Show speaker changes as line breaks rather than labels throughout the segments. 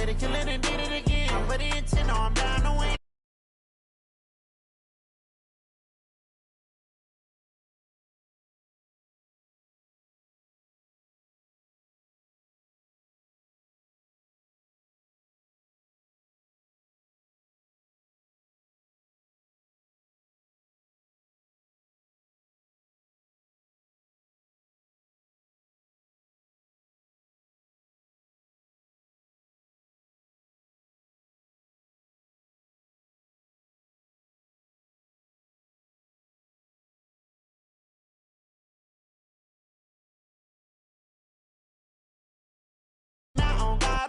Made it, kill it, and did it again. But the intent, no, I'm down to win.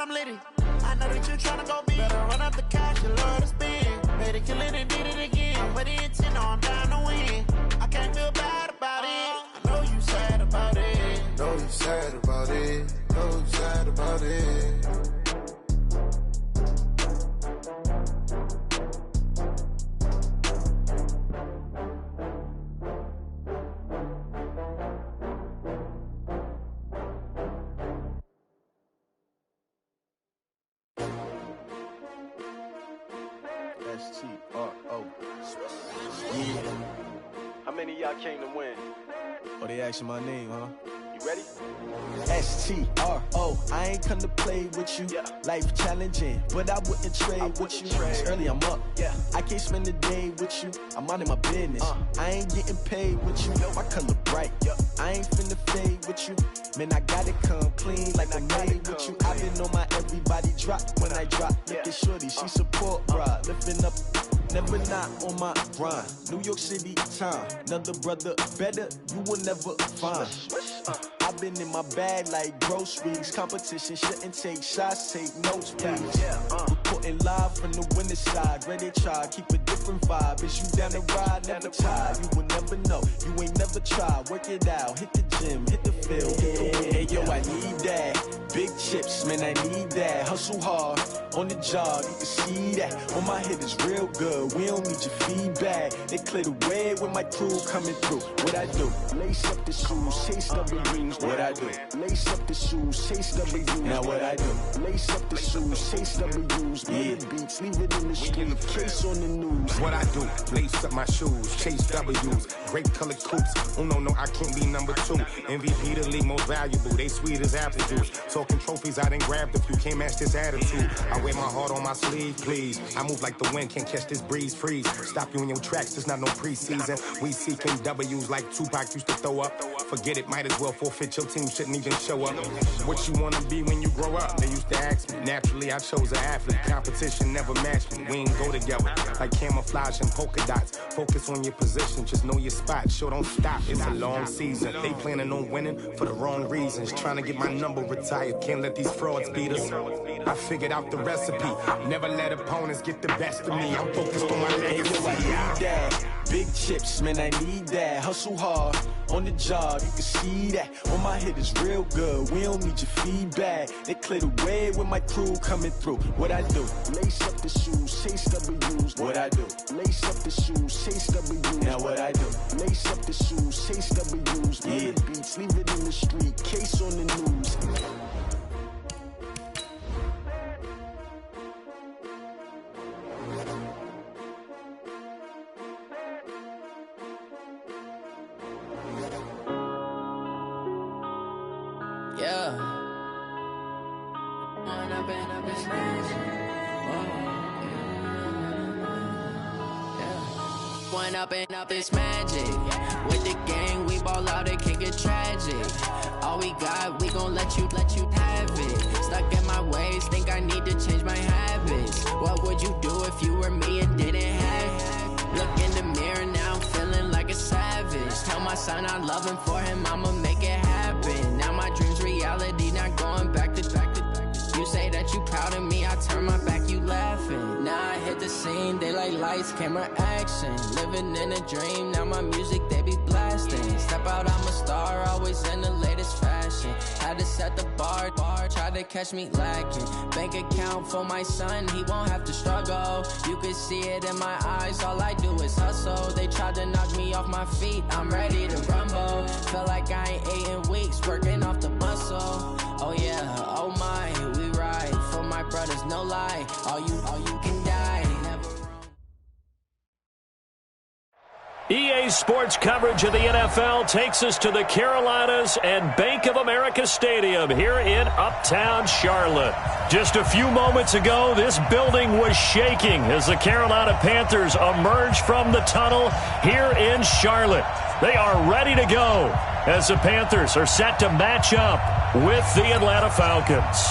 I'm litty. I know that you tryna go big. Better run up the cash, you love to spend. Made it, kill it, and did it again. But the intent, no, I'm down to win. I can't feel bad about it. I know you sad about it.
Know you sad about it. Know you sad about it.
S-T-R-O. Yeah.
How many of y'all came to win?
Oh, they asking my name, huh?
You ready?
S-T-R-O. I ain't come to play with you.
Yeah.
Life challenging, but I wouldn't trade with you. It's early, I'm up.
Yeah.
I can't spend the day with you. I'm minding my business. I ain't getting paid with you. My color bright. I ain't finna fade with you. Man, I gotta come clean like I'm made with you. I've been on my everybody drop when I drop. Look at shorty, she support, bruh. Lifting up, never not on my grind. New York City time. Another brother better, you will never find. I've been in my bag like groceries. Competition shouldn't take shots, take notes, please. Reporting live from the winning side. Ready to try, keep a different vibe. Is you down the ride, never tired. You will never know, you ain't never tried. Work it out, hit the gym, hit the field, hit the wind. Hey yo, I need that. Big chips, man, I need that. Hustle hard, on the job, you can see that. On my head is real good, we don't need your feedback. They clear the way with my crew coming through. What I do? Lace up the shoes, chase W's. What I do? Lace up the shoes, chase W's. Now what I do? Lace up the shoes, chase W's. Yeah. Beats, leave it in the street, case on the news.
What I do? Lace up my shoes, chase W's. Great colored coops. Oh no, I can't be number 2. MVP the league most valuable. They sweet as apple juice. Talking trophies, I done grabbed a few. Can't match this attitude. I wear my heart on my sleeve, please. I move like the wind, can't catch this breeze, freeze. Stop you in your tracks, there's not no preseason. We seeking W's like Tupac used to throw up. Forget it, might as well forfeit. Your team shouldn't even show up. What you wanna be when you grow up? They used to ask me. Naturally, I chose an athlete. Competition never matched me. We ain't go together like camouflage and polka dots. Focus on your position, just know your spot. Sure, don't stop. It's a long season. They planning on winning for the wrong reasons. Trying to get my number retired. Can't let these frauds beat us. I figured out the recipe. Never let opponents get the best of me. I'm focused on my legacy.
I need that. Big chips, man, I need that. Hustle hard, on the job, you can see that. On my head is real good, we don't need your feedback. They clear the way with my crew coming through. What I do? Lace up the shoes, chase W's. What I do? Lace up the shoes, chase W's. Now what I do? Lace up the shoes, chase W's. Yeah. Beats, leave it in the street, case on the news.
Yeah. One up and up is magic. With the gang, we ball out, it can get tragic. All we got, we gon' let you have it. Stuck in my ways, think I need to change my habits. What would you do if you were me and didn't have it? Look in the mirror, now I'm feeling like a savage. Tell my son I love him, for him I'ma make it happen. Now my dream's reality, not going back to. You say that you proud of me, I turn my back, you laughing. Now I hit the scene, they like lights, camera, action. Living in a dream, now my music, they be blasting. Step out, I'm a star, always in the latest fashion. Had to set the bar, try to catch me lacking. Bank account for my son, he won't have to struggle. You can see it in my eyes, all I do is hustle. They tried to knock me off my feet, I'm ready to rumble. Feel like I ain't ate in weeks, working off the muscle. Oh yeah, oh my, we ride for my brothers, no no lie. All you can die. Never wrong.
EA Sports coverage of the NFL takes us to the Carolinas and Bank of America Stadium here in Uptown Charlotte. Just a few moments ago, this building was shaking as the Carolina Panthers emerged from the tunnel here in Charlotte. They are ready to go as the Panthers are set to match up with the Atlanta Falcons.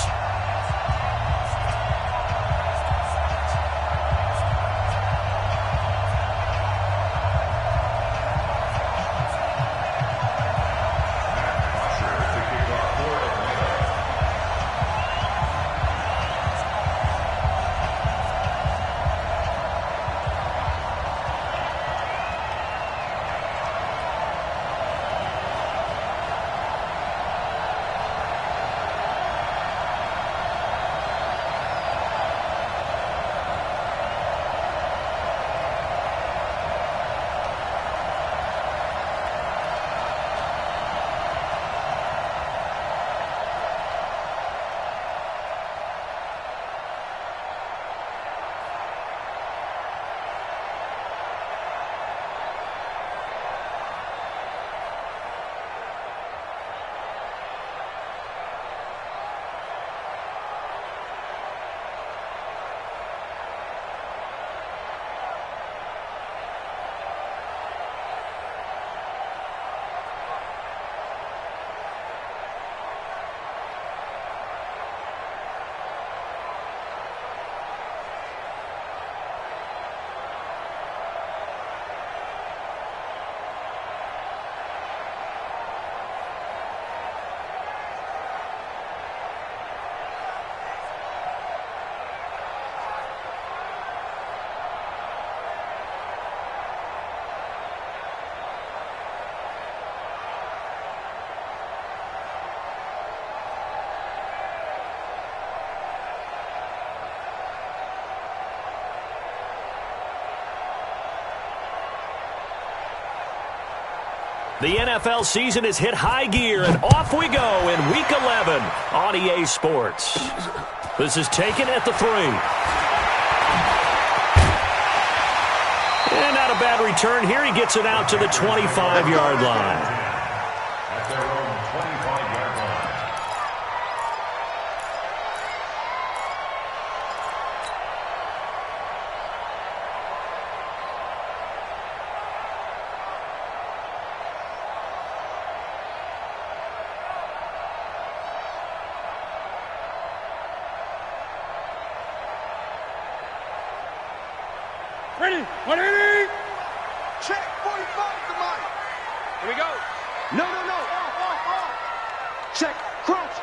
The NFL season has hit high gear, and off we go in Week 11 on EA Sports. This is taken at the 3. And not a bad return here. He gets it out to the 25-yard line.
At their own 25-yard line.
Ready? 180! Check, 45 to Mike. Here we go. No. Off. Check, crunch.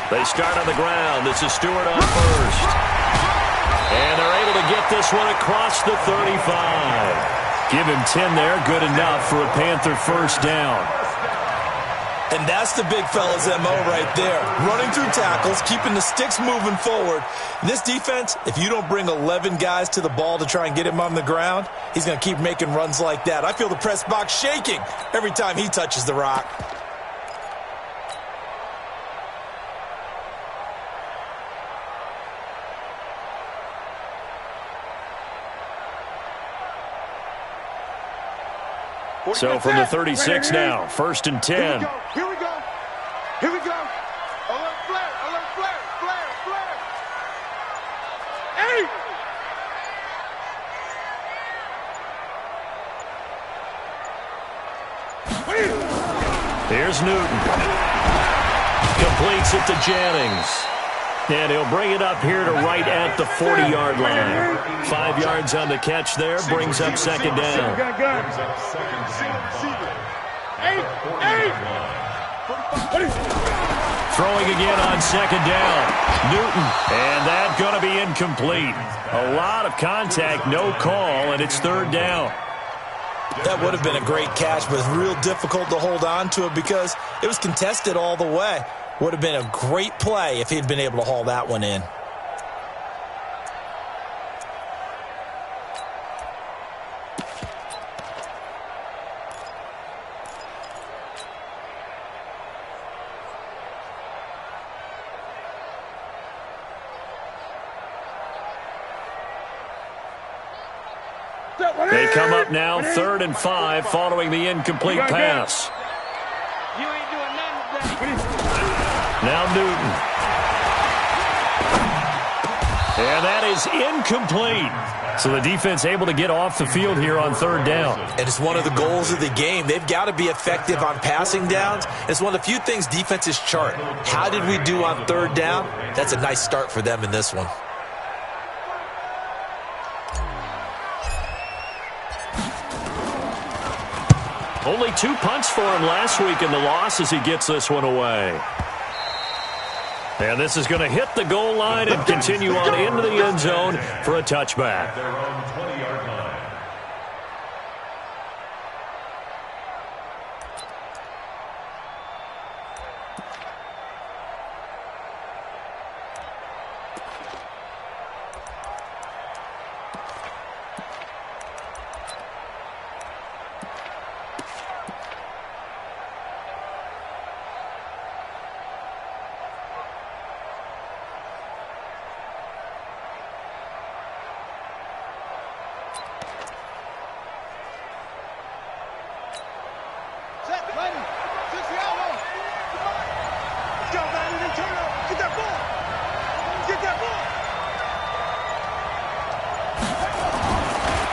They start on the ground. This is Stewart on first. And they're able to get this one across the 35. Give him 10 there. Good enough for a Panther first down.
And that's the big fella's MO right there. Running through tackles, keeping the sticks moving forward. This defense, if you don't bring 11 guys to the ball to try and get him on the ground, he's going to keep making runs like that. I feel the press box shaking every time he touches the rock.
So from the 36 now, 1st and 10.
Here we go. Alert flare. Hey!
Here's Newton. Completes it to Jennings. And he'll bring it up here to right at the 40-yard line. 5 yards on the catch there, brings up second down. Throwing again on second down. Newton, and that going to be incomplete. A lot of contact, no call, and it's third down.
That would have been a great catch, but it's real difficult to hold on to it because it was contested all the way. Would have been a great play if he'd been able to haul that one in.
They come up now 3rd and 5 following the incomplete pass.
You ain't doing nothing today.
Now Newton. And that is incomplete. So the defense able to get off the field here on 3rd down.
And it's one of the goals of the game. They've got to be effective on passing downs. It's one of the few things defenses chart. How did we do on 3rd down? That's a nice start for them in this one.
Only 2 punts for him last week in the loss as he gets this one away. And this is going to hit the goal line and continue on into the end zone for a touchback.
Their own 20-yard line.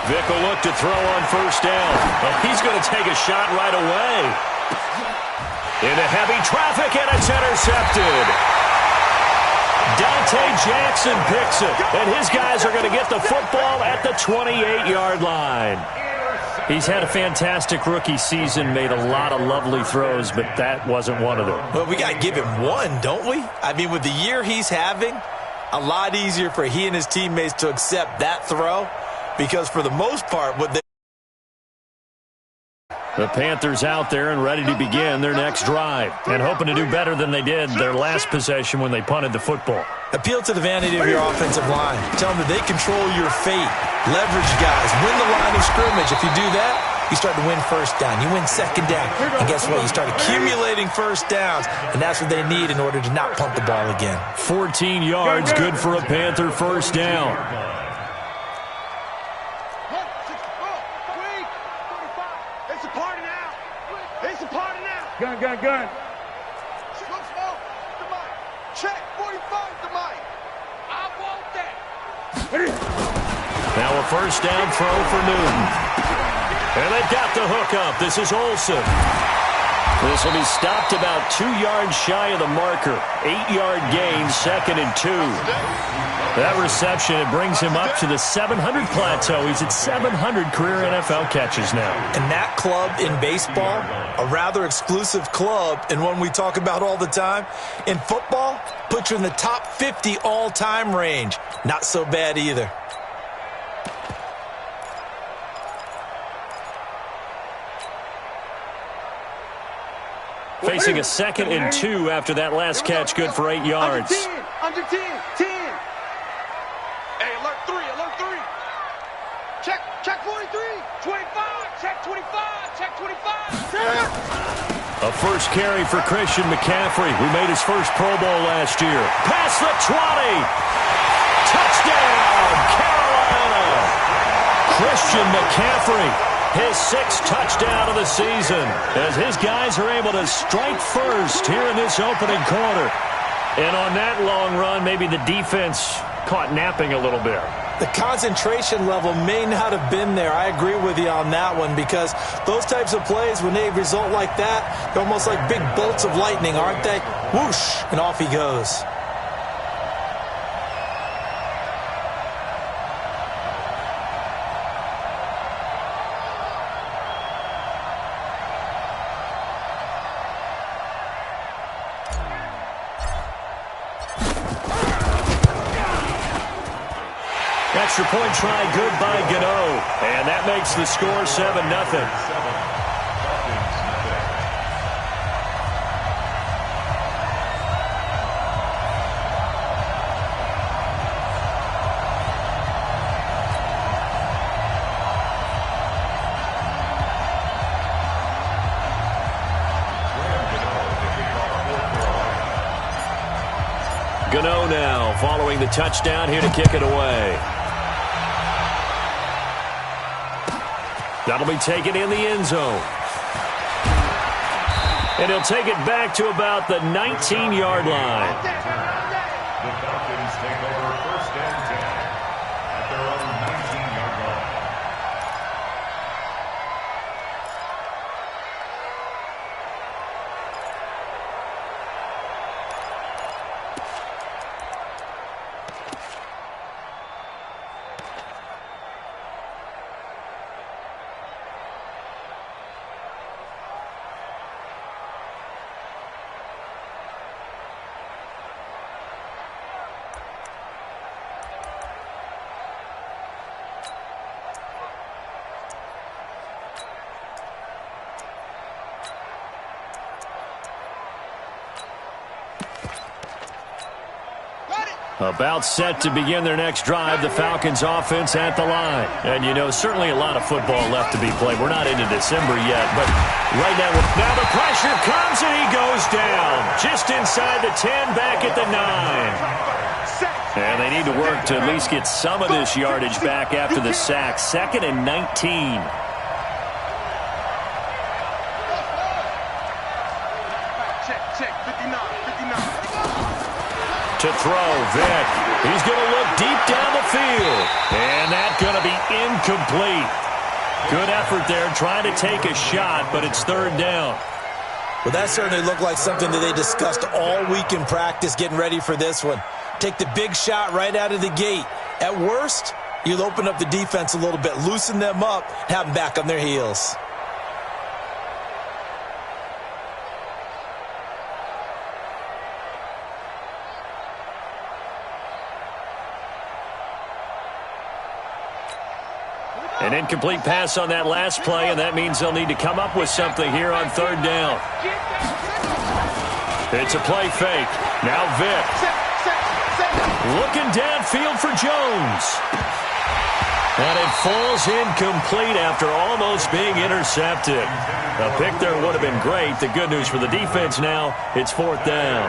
Vic will look to throw on 1st down. And he's going to take a shot right away. Into heavy traffic, and it's intercepted. Dante Jackson picks it. And his guys are going to get the football at the 28-yard line. He's had a fantastic rookie season, made a lot of lovely throws, but that wasn't one of them.
Well, we got to give him one, don't we? I mean, with the year he's having, a lot easier for he and his teammates to accept that throw. Because for the most part,
the Panthers out there and ready to begin their next drive and hoping to do better than they did their last possession when they punted the football.
Appeal to the vanity of your offensive line. Tell them that they control your fate. Leverage guys. Win the line of scrimmage. If you do that, you start to win 1st down. You win 2nd down. And guess what? You start accumulating 1st downs. And that's what they need in order to not punt the ball again.
14 yards, good for a Panther 1st down.
Gun. Check 45 to Mike. I want that.
Now a 1st down throw for Newton. And they've got the hook up. This is Olsen. This will be stopped about 2 yards shy of the marker. 8-yard gain, 2nd and 2. That reception, it brings him up to the 700 plateau. He's at 700 career NFL catches now.
And that club in baseball, a rather exclusive club and one we talk about all the time. In football, puts you in the top 50 all-time range. Not so bad either.
Facing a 2nd and 2 after that last catch, good for 8 yards.
Under 10. Hey, alert 3. Check 43. 25. Check 25. Check 25.
A first carry for Christian McCaffrey, who made his first Pro Bowl last year. Past the 20. Touchdown, Carolina. Christian McCaffrey, his 6th touchdown of the season, as his guys are able to strike first here in this opening quarter. And on that long run, maybe the defense caught napping a little bit.
The concentration level may not have been there. I agree with you on that one, because those types of plays, when they result like that, they're almost like big bolts of lightning, aren't they? Whoosh, and off he goes.
Extra point try, good by Gano. And that makes the score 7-0. Gano now following the touchdown here to kick it away. That'll be taken in the end zone. And he'll take it back to about the 19-yard line.
The Falcons take over 1st and 10 at their own 19-yard line.
About set to begin their next drive, the Falcons offense at the line. And, you know, certainly a lot of football left to be played. We're not into December yet, but right now the pressure comes and he goes down. Just inside the 10, back at the 9. And they need to work to at least get some of this yardage back after the sack. 2nd and 19.
Check, 59.
To throw, Vick. He's going to look deep down the field. And that's going to be incomplete. Good effort there trying to take a shot, but it's 3rd down.
Well, that certainly looked like something that they discussed all week in practice getting ready for this one. Take the big shot right out of the gate. At worst, you'll open up the defense a little bit, loosen them up, have them back on their heels.
An incomplete pass on that last play, and that means they'll need to come up with something here on 3rd down. It's a play fake. Now Vick. Looking downfield for Jones. And it falls incomplete after almost being intercepted. A pick there would have been great. The good news for the defense now, it's 4th down.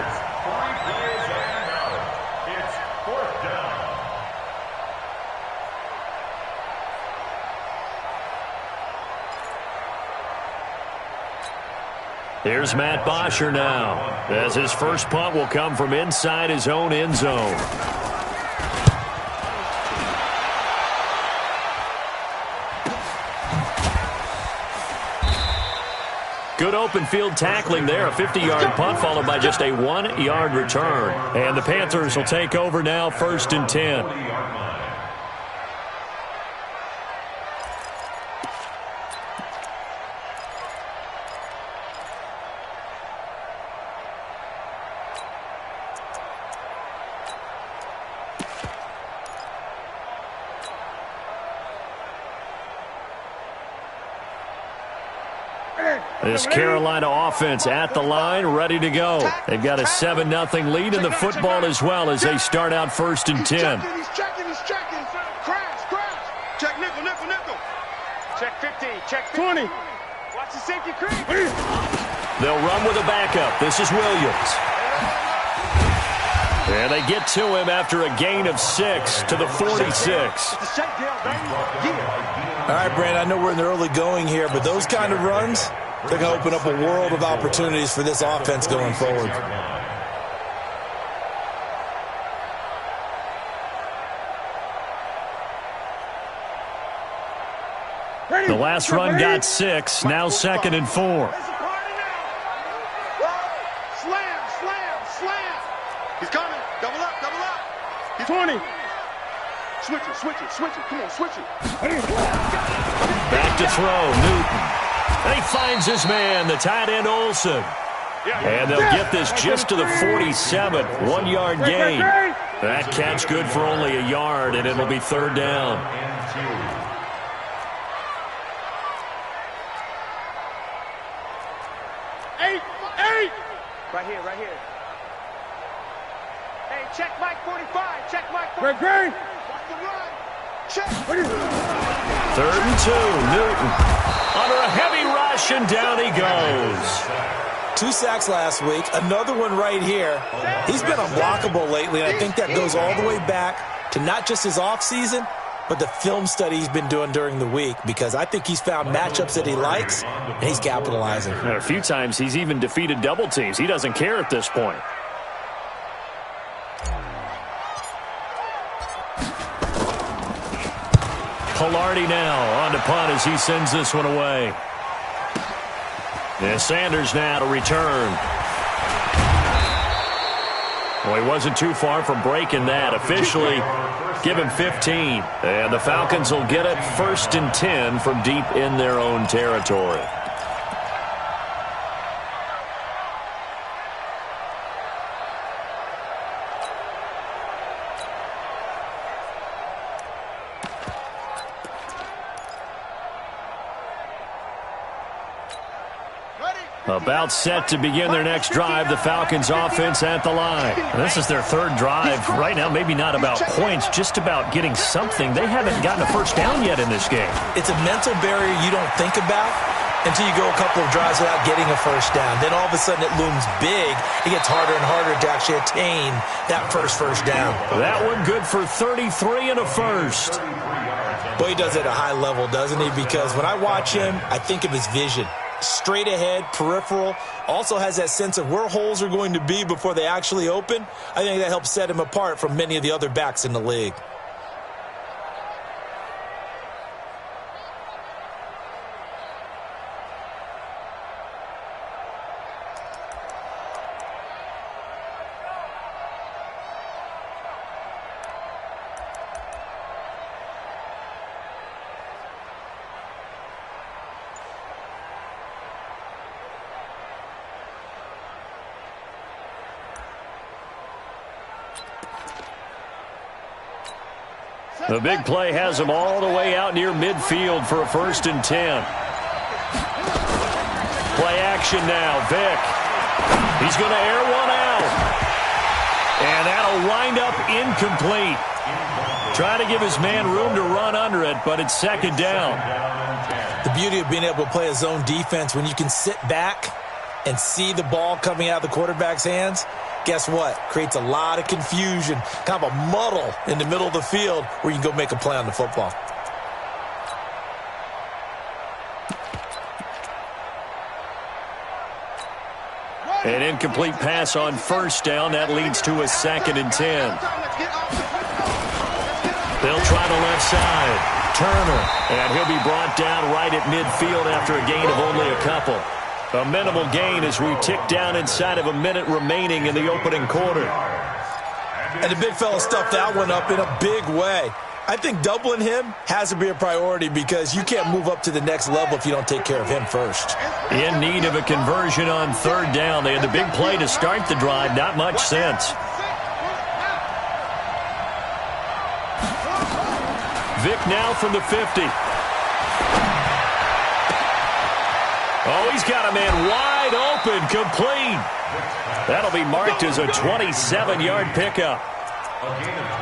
Here's Matt Bosher now, as his first punt will come from inside his own end zone. Good open field tackling there, a 50-yard punt followed by just a 1-yard return. And the Panthers will take over now, 1st and 10. This Carolina offense at the line, ready to go. They've got a 7-0 lead in the football as well as they start out 1st and 10.
He's checking. Crash. Check nickel. Check 50, check 20. Watch the safety creep.
They'll run with a backup. This is Williams. And they get to him after a gain of 6 to the 46.
All right, Brandon, I know we're in the early going here, but those kind of runs, they're going to open up a world of opportunities for this offense going forward.
The last run got 6, now 2nd and 4.
Slam. He's coming. Double up. He's 20. Switch it. Come on, switch it.
Back to throw, Newton. And he finds his man, the tight end Olsen. And they'll get this just to the 47, 1-yard gain. That catch good for only a yard, and it'll be 3rd down.
Eight. Right here. Hey, check Mike 45. Check Mike 45. Great. Watch the run. Check.
3rd and 2, Newton. Under a heavy rush, and down he goes.
2 sacks last week, another one right here. He's been unblockable lately, and I think that goes all the way back to not just his offseason, but the film study he's been doing during the week, because I think he's found matchups that he likes, and he's capitalizing.
A few times he's even defeated double teams. He doesn't care at this point. Pilardi now on to punt as he sends this one away. And Sanders now to return. Well, he wasn't too far from breaking that. Officially, give him 15. And the Falcons will get it 1st and 10 from deep in their own territory. About set to begin their next drive, the Falcons offense at the line. And this is their 3rd drive. Right now, maybe not about points, just about getting something. They haven't gotten a first down yet in this game.
It's a mental barrier you don't think about until you go a couple of drives without getting a first down. Then all of a sudden it looms big. It gets harder and harder to actually attain that first down.
That one good for 33 and a first.
Boy, he does it at a high level, doesn't he? Because when I watch him, I think of his vision. Straight ahead, peripheral, also has that sense of where holes are going to be before they actually open. I think that helps set him apart from many of the other backs in the league.
The big play has him all the way out near midfield for a 1st and 10. Play action now. Vick. He's going to air one out. And that'll wind up incomplete. Trying to give his man room to run under it, but it's 2nd down.
The beauty of being able to play a zone defense when you can sit back and see the ball coming out of the quarterback's hands, guess what? Creates a lot of confusion, kind of a muddle in the middle of the field where you can go make a play on the football.
An incomplete pass on 1st down. That leads to a 2nd and 10. They'll try the left side. Turner. And he'll be brought down right at midfield after a gain of only a couple. A minimal gain as we tick down inside of a minute remaining in the opening quarter.
And the big fella stuffed that one up in a big way. I think doubling him has to be a priority because you can't move up to the next level if you don't take care of him first.
In need of a conversion on 3rd down. They had the big play to start the drive. Not much sense. Vick now from the 50. Oh, he's got a man wide open, complete. That'll be marked as a 27-yard pickup.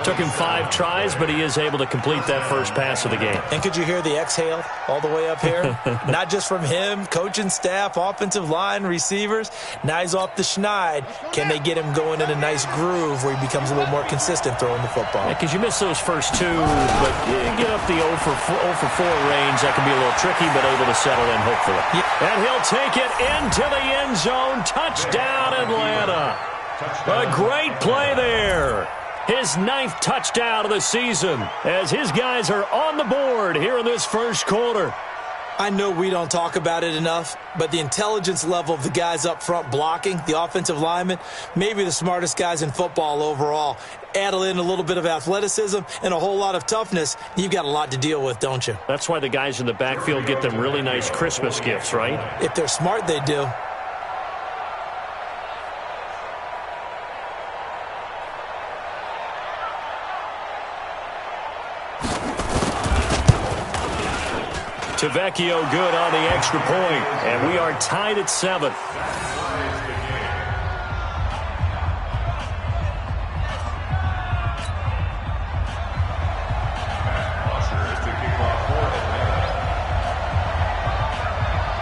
Took him 5 tries, but he is able to complete that first pass of the game.
And could you hear the exhale all the way up here? Not just from him, coaching staff, offensive line, receivers. Now he's off the schneid. Can they get him going in a nice groove where he becomes a little more consistent throwing the football?
Because you miss those first 2, but you get up the 0 for 4 range. That can be a little tricky, but able to settle in, hopefully. Yeah. And he'll take it into the end zone. Touchdown, Atlanta. A great play there. His 9th touchdown of the season as his guys are on the board here in this first quarter.
I know we don't talk about it enough, but the intelligence level of the guys up front blocking, the offensive linemen, maybe the smartest guys in football overall. Add in a little bit of athleticism and a whole lot of toughness, you've got a lot to deal with, don't you?
That's why the guys in the backfield get them really nice Christmas gifts, right?
If they're smart, they do.
Tavecchio good on the extra point, and we are tied at 7.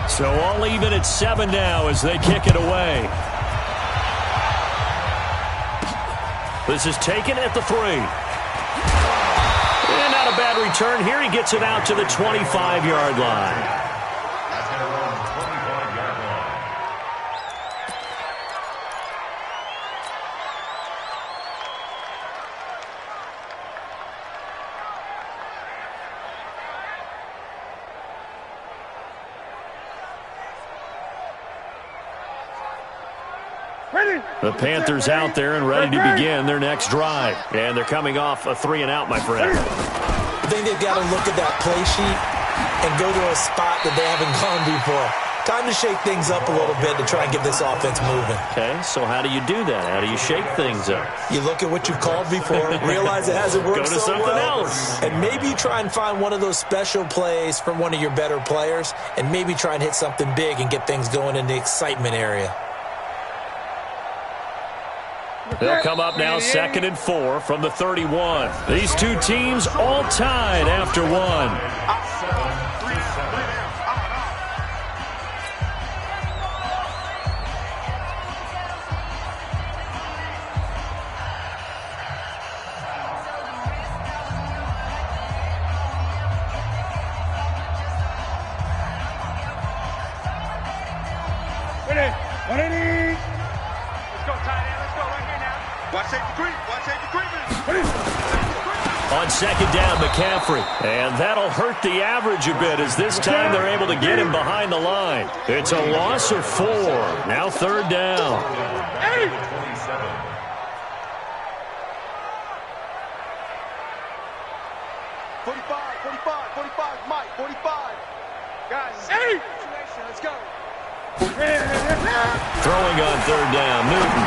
So all even at 7 now as they kick it away. This is taken at the 3. And not a bad return here. He gets it out to the 25-yard line.
At their own 25-yard line.
The Panthers out there and ready to begin their next drive. And they're coming off a 3-and-out, my friend.
I think they've got to look at that play sheet and go to a spot that they haven't gone before. Time to shake things up a little bit to try and get this offense moving.
Okay, so how do you do that? How do you shake things up?
You look at what you've called before, realize it hasn't worked
Go to
so
something
well,
else.
and maybe try and find one of those special plays from one of your better players, and maybe try and hit something big and get things going in the excitement area.
They'll come up now 2nd and 4 from the 31. These two teams all tied after one. On 2nd down, McCaffrey. And that'll hurt the average a bit as this time they're able to get him behind the line. It's a loss of 4. Now 3rd down.
45, Mike, 45. Guys, let's go.
Throwing on 3rd down, Newton.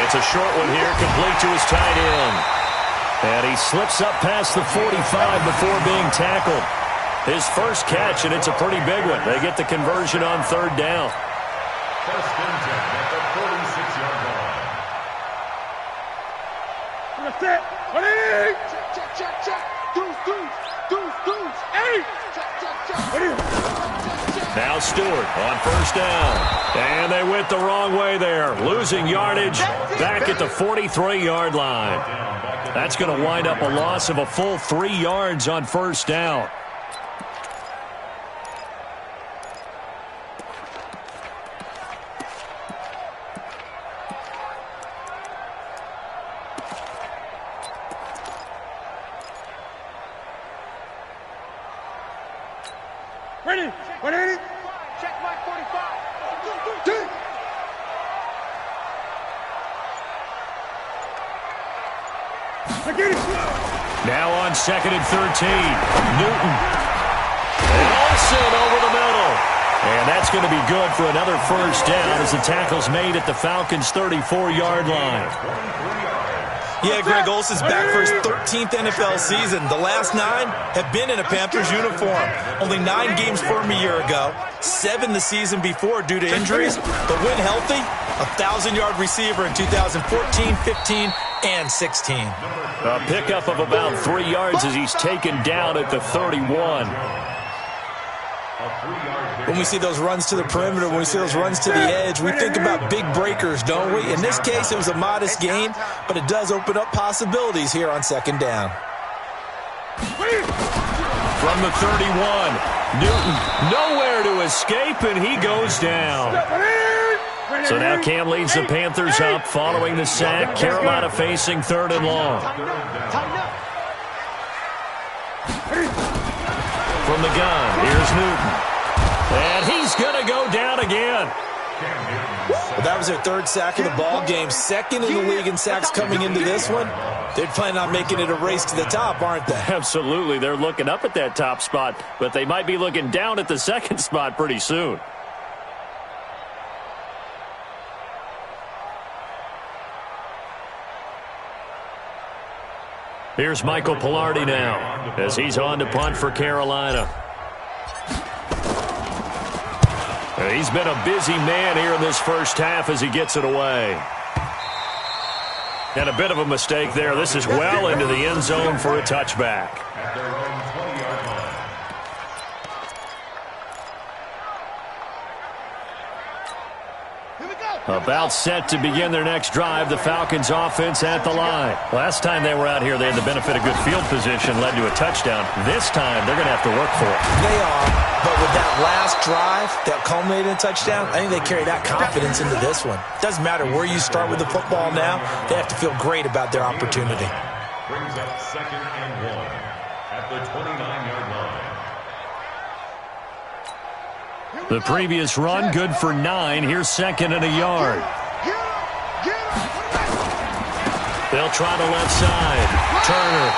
It's a short one here, complete to his tight end. And he slips up past the 45 before being tackled. His first catch, and it's a pretty big one. They get the conversion on 3rd down.
1st and 10 at the 46-yard line.
Check. Deuce. Hey! Check.
Now Stewart on 1st down. And they went the wrong way there. Losing yardage back at the 43-yard line. That's going to wind up a loss of a full 3 yards on 1st down.
Ready? Check Mike 45.
Now on 2nd and 13. Newton. And Olsen over the middle. And that's going to be good for another 1st down as the tackle's made at the Falcons' 34-yard line.
Yeah, Greg Olsen's back for his 13th NFL season. The last 9 have been in a Panthers uniform. Only 9 games for him a year ago, 7 the season before due to injuries. But when healthy, a 1,000-yard receiver in 2014, 15, and 16.
A pickup of about 3 yards as he's taken down at the 31.
When we see those runs to the perimeter, when we see those runs to the edge, we think about big breakers, don't we? In this case, it was a modest gain, but it does open up possibilities here on 2nd down.
From the 31, Newton nowhere to escape, and he goes down. So now Cam leads the Panthers up following the sack. Carolina facing 3rd and long. From the gun, here's Newton. And he's going to go down again.
Well, that was their 3rd sack of the ball game. 2nd in the league in sacks coming into this one. They're planning on making it a race to the top, aren't they?
Absolutely. They're looking up at that top spot, but they might be looking down at the 2nd spot pretty soon. Here's Michael Pilardi now as he's on to punt for Carolina. He's been a busy man here in this first half as he gets it away. And a bit of a mistake there. This is well into the end zone for a touchback.
At their own 20-yard line.
Here we go.
About set to begin their next drive, the Falcons offense at the line. Last time they were out here, they had the benefit of good field position, led to a touchdown. This time, they're going to have to work for it.
They are, but with that last drive that culminated in a touchdown, I think they carry that confidence into this one. Doesn't matter where you start with the football now, they have to feel great about their opportunity.
Brings up 2nd and 1 at the 29-yard line.
The previous run, good for 9. Here's 2nd and a yard. They'll try the left side. Turner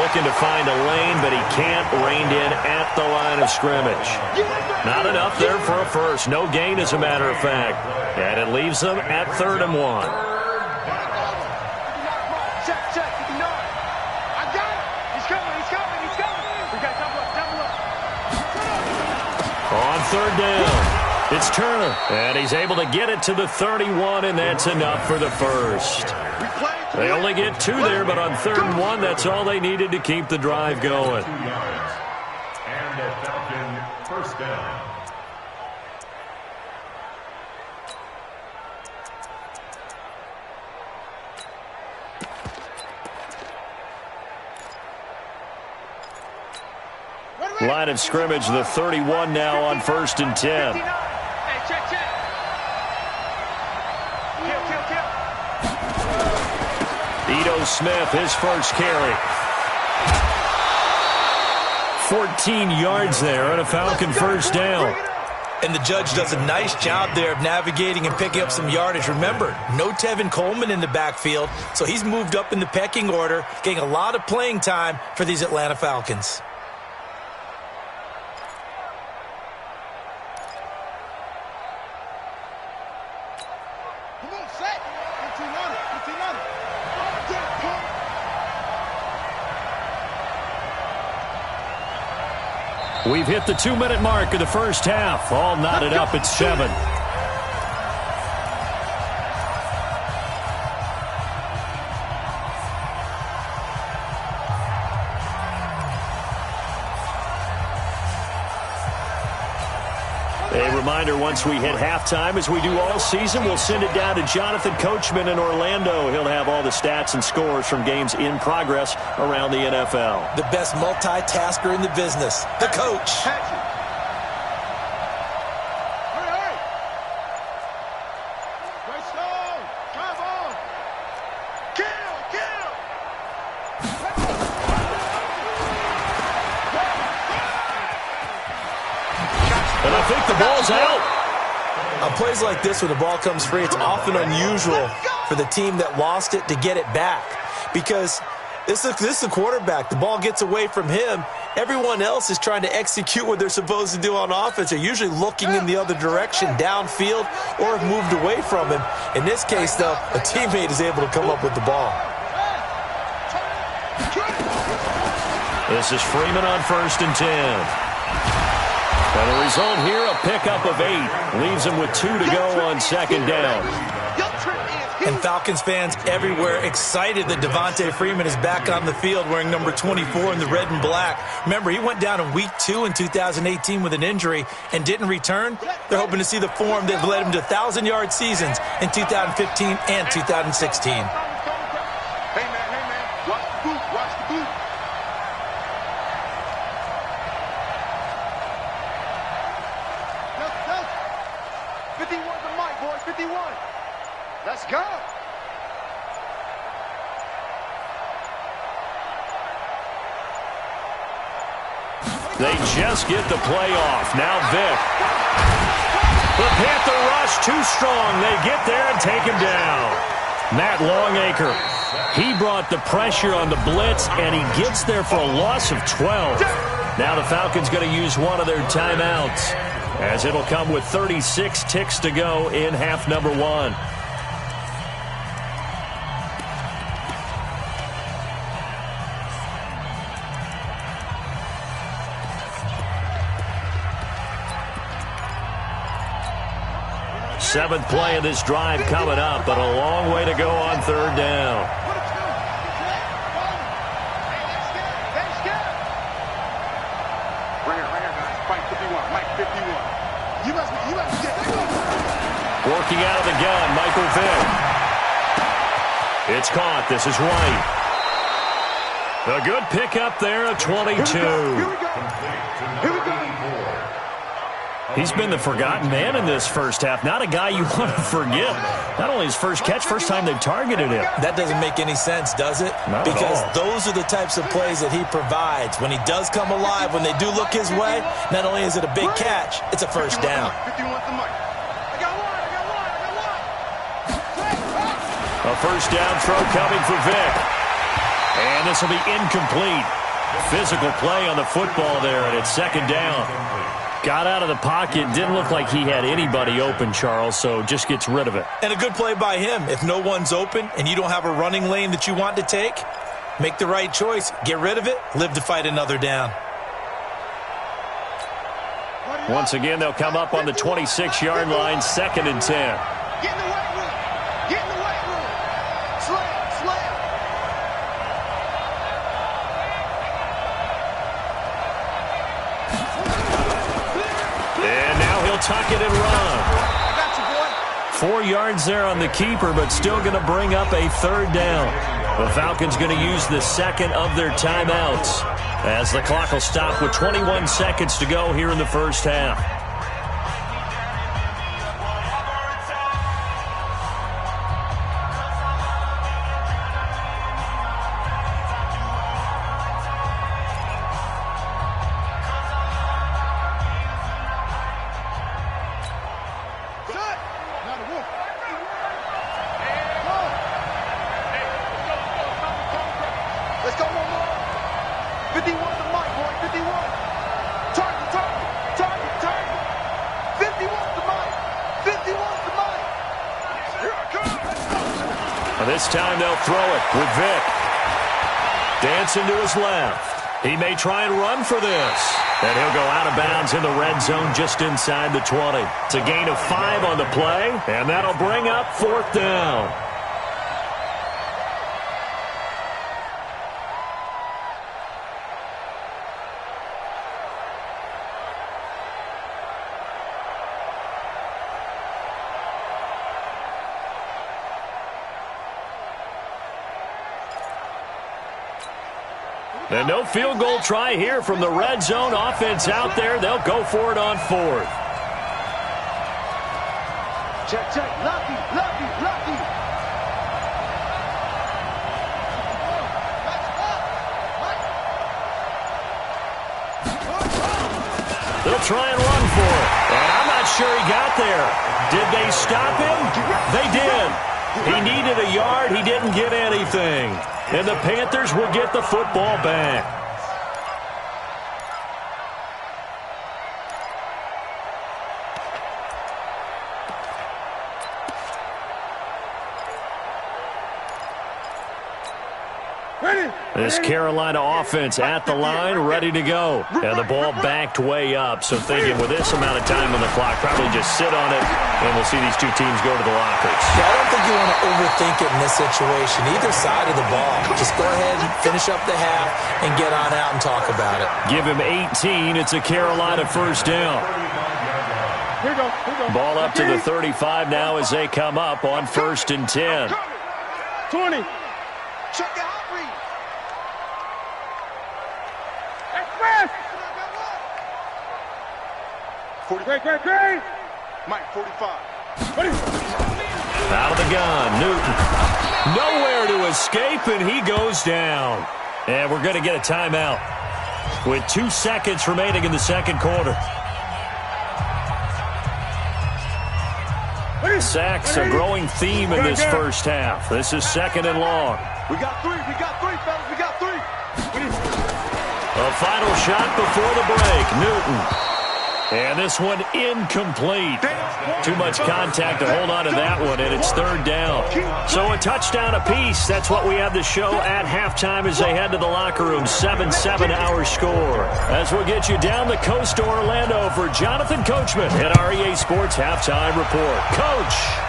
looking to find a lane, but he can't. Reined in at the line of scrimmage. Not enough there for a first. No gain, as a matter of fact. And it leaves them at 3rd and 1. On 3rd down, it's Turner, and he's able to get it to the 31, and that's enough for the first. They only get 2 there, but on 3rd and 1, that's all they needed to keep the drive going.
2 yards. And a Falcon first down.
Line of scrimmage, the 31 now on 1st and 10. Ito Smith, his first carry. 14 yards there and a Falcon first down.
And the judge does a nice job there of navigating and picking up some yardage. Remember, no Tevin Coleman in the backfield, so he's moved up in the pecking order, getting a lot of playing time for these Atlanta Falcons.
We've hit the 2-minute mark of the first half. All knotted up at 7. A reminder, once we hit halftime, as we do all season, we'll send it down to Jonathan Coachman in Orlando. He'll have all the stats and scores from games in progress around the NFL.
The best multitasker in the business, the coach.
And I think the ball's out.
On plays like this where the ball comes free, it's often unusual for the team that lost it to get it back. Because this is the quarterback. The ball gets away from him. Everyone else is trying to execute what they're supposed to do on offense. They're usually looking in the other direction, downfield, or have moved away from him. In this case, though, a teammate is able to come up with the ball.
This is Freeman on 1st and 10. And the result here, a pickup of 8. Leaves him with 2 to go on 2nd down.
And Falcons fans everywhere excited that Devontae Freeman is back on the field wearing number 24 in the red and black. Remember, he went down in Week 2 in 2018 with an injury and didn't return. They're hoping to see the form that led him to 1,000-yard seasons in 2015 and 2016.
Hey, man, watch the boot, watch the boot. Let's go.
They just get the play off. Now Vick. The Panther rush too strong. They get there and take him down. Matt Longacre. He brought the pressure on the blitz, and he gets there for a loss of 12. Now the Falcons going to use one of their timeouts, as it'll come with 36 ticks to go in half number 1. Seventh play of this drive coming up, but a long way to go on 3rd down. Working out of the gun, Michael Vick. It's caught. This is White. A good pickup there of 22.
Here we go.
He's been the forgotten man in this first half. Not a guy you want to forget. Not only his first catch, first time they've targeted him.
That doesn't make any sense, does it?
Not
because
at all.
those are the types of plays that he provides. When he does come alive, when they do look his way, not only is it a big catch, it's a first down.
51 the mic. I got one.
A first down throw coming for Vick. And this will be incomplete. Physical play on the football there, and it's second down. Got out of the pocket. Didn't look like he had anybody open, Charles, so just gets rid of it.
And a good play by him. If no one's open and you don't have a running lane that you want to take, make the right choice. Get rid of it. Live to fight another down.
Once again, they'll come up on the 26-yard line, 2nd and 10.
Get in the weight room. Get in the weight room. Slam, slam.
And now he'll tuck it and run.
I got you, boy.
4 yards there on the keeper, but still going to bring up a third down. The Falcons going to use the second of their timeouts as the clock will stop with 21 seconds to go here in the first half.
Let's go one more. 51 the mic, boy. 51. Target, target, target, target. 51 the mic. 51 the mic. Here I come.
And this time they'll throw it with Vick. Dancing to his left. He may try and run for this. And he'll go out of bounds in the red zone just inside the 20. It's a gain of 5 on the play, and that'll bring up 4th down. And no field goal try here from the red zone. Offense out there. They'll go for it on 4th.
Check, check. Lucky, lucky, lucky.
They'll try and run for it. And I'm not sure he got there. Did they stop him? They did. He needed a yard. He didn't get anything. And the Panthers will get the football back. This Carolina offense at the line, ready to go. And the ball backed way up. So thinking with this amount of time on the clock, probably just sit on it, and we'll see these two teams go to the lockers.
Yeah, I don't think you want to overthink it in this situation. Either side of the ball. Just go ahead and finish up the half and get on out and talk about it.
Give him 18. It's a Carolina first down.
Here we go. Here we go.
Ball up to the 35 now as they come up on 1st and 10.
20. Check your hot read. Express. 40. Great. Mike, 45.
Out of the gun, Newton. Nowhere to escape, and he goes down. And we're going to get a timeout with 2 seconds remaining in the second quarter. Sacks, a growing theme in this first half. This is 2nd and long.
We got 3, fellas. We got 3.
A final shot before the break, Newton. And this one incomplete. Too much contact to hold on to that one, and it's 3rd down. So a touchdown apiece. That's what we have the show at halftime as they head to the locker room. 7-7 our score. As we'll get you down the coast to Orlando for Jonathan Coachman at our EA Sports Halftime Report. Coach.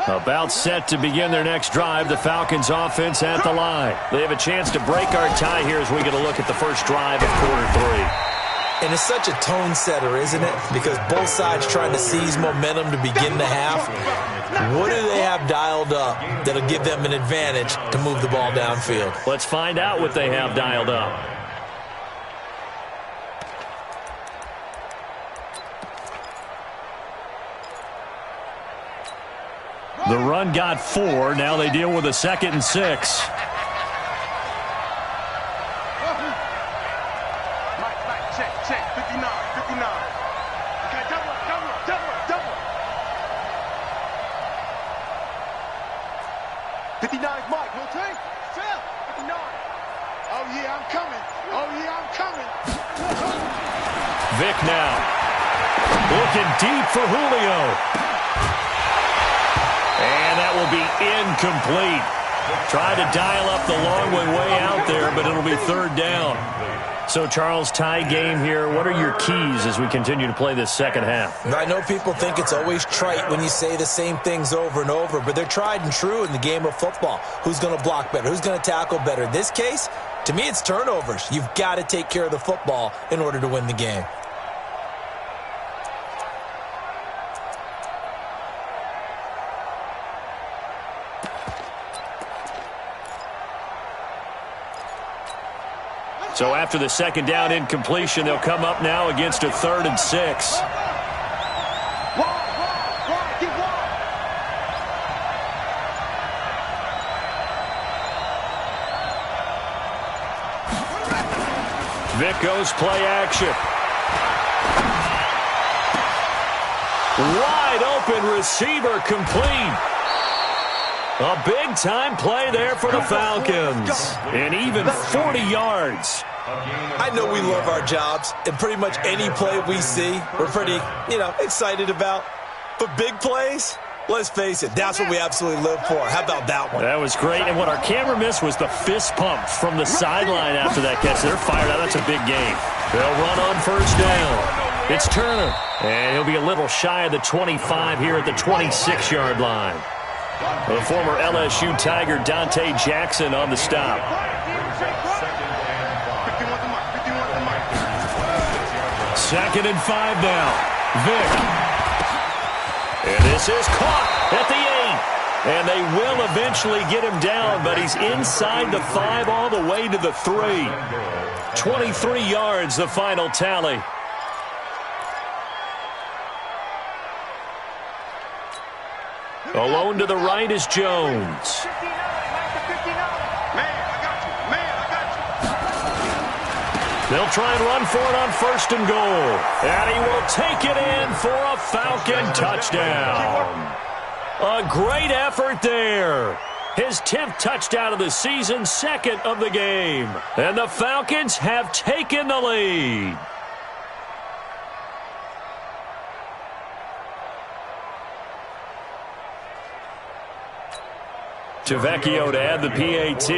About set to begin their next drive, the Falcons offense at the line. They have a chance to break our tie here as we get a look at the first drive of quarter 3.
And it's such a tone setter, isn't it? Because both sides trying to seize momentum to begin the half. What do they have dialed up that'll give them an advantage to move the ball downfield?
Let's find out what they have dialed up. The run got 4. Now they deal with a 2nd and 6.
Mike, check. 59. Okay, double. 59 is Mike, will take. Phil, 59. Oh, yeah, I'm coming.
Vic now. Looking deep for Julio. And that will be incomplete. Tried to dial up the long way out there, but it'll be 3rd down. So, Charles, tie game here. What are your keys as we continue to play this second half?
I know people think it's always trite when you say the same things over and over, but they're tried and true in the game of football. Who's going to block better? Who's going to tackle better? In this case, to me, it's turnovers. You've got to take care of the football in order to win the game.
So after the second down incompletion, they'll come up now against a 3rd and 6. Vic goes play action. Wide open receiver complete. A big-time play there for the Falcons. And even 40 yards.
I know we love our jobs, and pretty much any play we see, we're pretty, excited about. But big plays, let's face it, that's what we absolutely live for. How about that one?
That was great. And what our camera missed was the fist pump from the sideline after that catch. They're fired out. That's a big game. They'll run on 1st down. It's Turner. And he'll be a little shy of the 25 here at the 26-yard line. The former LSU Tiger Dante Jackson on the stop. 2nd and 5 now. Vic. And this is caught at the 8. And they will eventually get him down, but he's inside the 5 all the way to the 3. 23 yards, the final tally. Alone to the right is Jones. They'll try and run for it on 1st and goal. And he will take it in for a Falcon touchdown. A great effort there. His 10th touchdown of the season, 2nd of the game. And the Falcons have taken the lead. Tavecchio to add the PAT.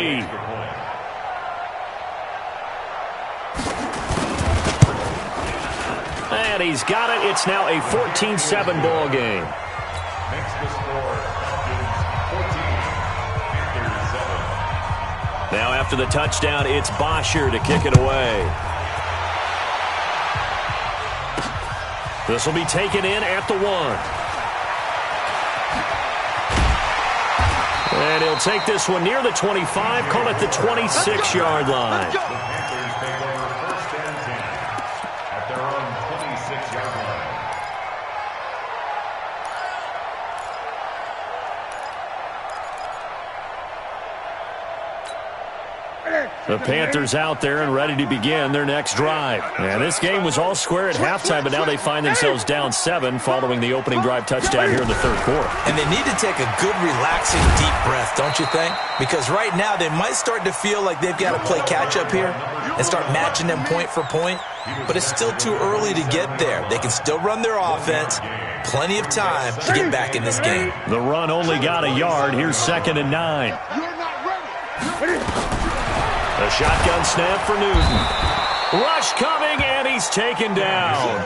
And he's got it. It's now a 14-7 ball game.
Makes the score 14-7.
Now after the touchdown, it's Bosher to kick it away. This will be taken in at the 1. And he'll take this one near the 25, call it the 26-yard line.
The Panthers take over 1st and 10 at their own 26-yard line.
The Panthers out there and ready to begin their next drive. And this game was all square at halftime, but now they find themselves down 7 following the opening drive touchdown here in the 3rd quarter.
And they need to take a good, relaxing, deep breath, don't you think? Because right now they might start to feel like they've got to play catch-up here and start matching them point for point. But it's still too early to get there. They can still run their offense. Plenty of time to get back in this game.
The run only got a yard. Here's 2nd and 9. A shotgun snap for Newton. Rush coming, and he he's taken down.